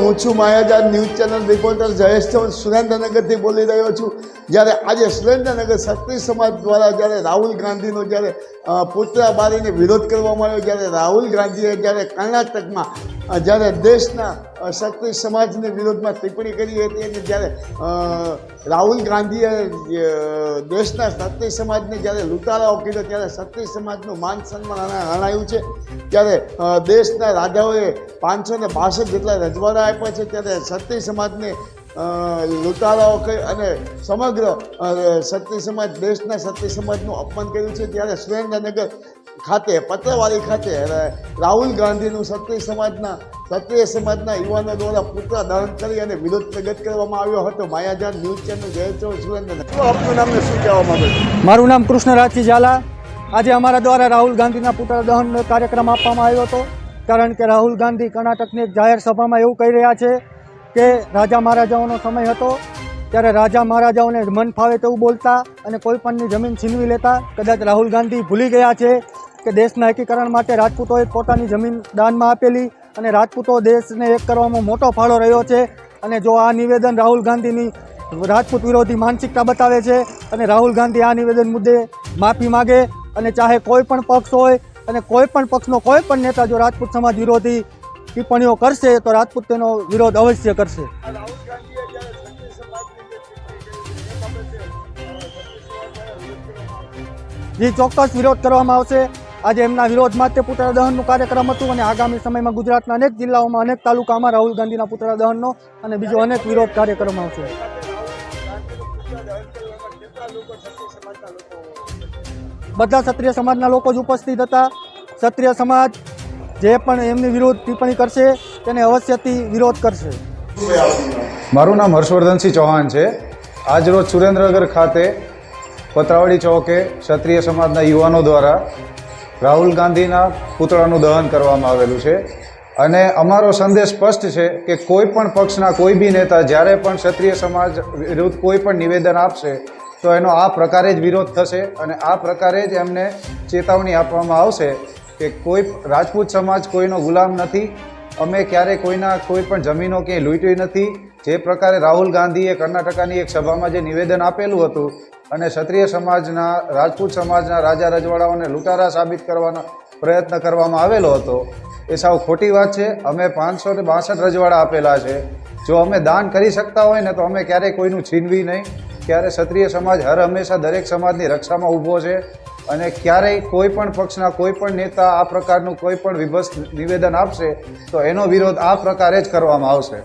હું છું Mayajar news channel reporter Jayesh Chauhan સુરેન્દ્રનગરથી બોલી રહ્યો છું। જ્યારે આજે સુરેન્દ્રનગર ક્ષત્રિય સમાજ દ્વારા જ્યારે રાહુલ ગાંધીનો જ્યારે પુતળા બાળીને વિરોધ કરવામાં આવ્યો, જ્યારે રાહુલ ગાંધીએ જ્યારે કર્ણાટકમાં જ્યારે દેશના ક્ષત્રિય સમાજની વિરોધમાં ટિપ્પણી કરી હતી અને જ્યારે રાહુલ ગાંધીએ દેશના ક્ષત્રિય સમાજને જ્યારે લૂંટારાઓ કીધો ત્યારે ક્ષત્રિય સમાજનું માન સન્માન હણાયું છે। ત્યારે દેશના રાજાઓએ 562 જેટલા રજવાડા આપ્યા છે, ત્યારે ક્ષત્રિય સમાજને લૂંટારાઓ કહી અને સમગ્ર ક્ષત્રિય સમાજ દેશના ક્ષત્રિય સમાજનું અપમાન કર્યું છે। ત્યારે સુરેન્દ્રનગર ખાતે પત્રવાળી ખાતે રાહુલ ગાંધીનું ક્ષત્રિય સમાજના યુવાનો દ્વારા પુતળા દહન કરી અને વિરોધ પ્રગટ કરવામાં આવ્યો હતો। માયાજાર ન્યૂઝ ચેનલ જયેશ ચૌહાણ સુરેન્દ્રનગર। આપનું નામ ને શું કહેવા માંગો છો? મારું નામ કૃષ્ણરાજસિંહ ઝાલા। આજે અમારા દ્વારા રાહુલ ગાંધીના પુતળા દહન કાર્યક્રમ આપવામાં આવ્યો હતો, કારણ કે રાહુલ ગાંધી કર્ણાટકની એક જાહેર સભામાં એવું કહી રહ્યા છે કે રાજા મહારાજાઓનો સમય હતો, ત્યારે રાજા મહારાજાઓને મન ફાવે તેવું બોલતા અને કોઈ પણની જમીન છીનવી લેતા। કદાચ રાહુલ ગાંધી ભૂલી ગયા છે કે દેશના એકીકરણ માટે રાજપૂતોએ પોતાની જમીન દાનમાં આપેલી અને રાજપૂતો દેશને એક કરવામાં મોટો ફાળો રહ્યો છે। અને જો આ નિવેદન રાહુલ ગાંધીની રાજપૂત વિરોધી માનસિકતા બતાવે છે અને રાહુલ ગાંધી આ નિવેદન મુદ્દે માફી માગે અને ચાહે કોઈ પણ પક્ષ હોય અને કોઈ પણ પક્ષનો કોઈ પણ નેતા જો રાજપૂત સમાજ વિરોધી ટિપ્પણીઓ કરશે તો રાજપૂત તેનો વિરોધ અવશ્ય કરશે। જે ચોક્કસ વિરોધ કરવામાં આવશે। આજે એમના વિરોધ માટે પુતળા દહનનું કાર્યક્રમ હતું અને આગામી સમયમાં ગુજરાતના અનેક જિલ્લાઓમાં અનેક તાલુકામાં રાહુલ ગાંધીના પુતળા દહનનો અને બીજો અનેક વિરોધ કાર્યક્રમ આવશે। બધા ક્ષત્રિય સમાજના લોકો જ ઉપસ્થિત હતા। ક્ષત્રિય સમાજ જે પણ એમની વિરુદ્ધ ટિપ્પણી કરશે તેને અવશ્યથી વિરોધ કરશે। મારું નામ હર્ષવર્ધનસિંહ ચૌહાણ છે। આજરોજ સુરેન્દ્રનગર ખાતે પત્રાવાડી ચોકે ક્ષત્રિય સમાજના યુવાનો દ્વારા રાહુલ ગાંધીના પુતળાનું દહન કરવામાં આવેલું છે અને અમારો સંદેશ સ્પષ્ટ છે કે કોઈ પણ પક્ષના કોઈ બી નેતા જ્યારે પણ ક્ષત્રિય સમાજ વિરુદ્ધ કોઈ પણ નિવેદન આપશે તો એનો આ પ્રકારે જ વિરોધ થશે અને આ પ્રકારે જ એમને ચેતવણી આપવામાં આવશે કે કોઈ રાજપૂત સમાજ કોઈનો ગુલામ નથી। અમે ક્યારેય કોઈ પણ જમીનો ક્યાંય લૂંટી નથી। જે પ્રકારે રાહુલ ગાંધીએ કર્ણાટકની એક સભામાં જે નિવેદન આપેલું હતું અને ક્ષત્રિય સમાજના રાજપૂત સમાજના રાજા રજવાડાઓને લૂંટારા સાબિત કરવાનો પ્રયત્ન કરવામાં આવેલો હતો, એ સાવ ખોટી વાત છે। અમે 562 રજવાડા આપેલા છે। જો અમે દાન કરી શકતા હોય ને તો અમે ક્યારેય કોઈનું છીનવી નહીં। ક્યારે ક્ષત્રિય સમાજ હર હંમેશા દરેક સમાજની રક્ષામાં ઊભો છે અને ક્યારેય કોઈ પણ પક્ષના કોઈ પણ નેતા આ પ્રકારનું કોઈ પણ વિભત્સ નિવેદન આપશે તો એનો વિરોધ આ પ્રકારે જ કરવામાં આવશે।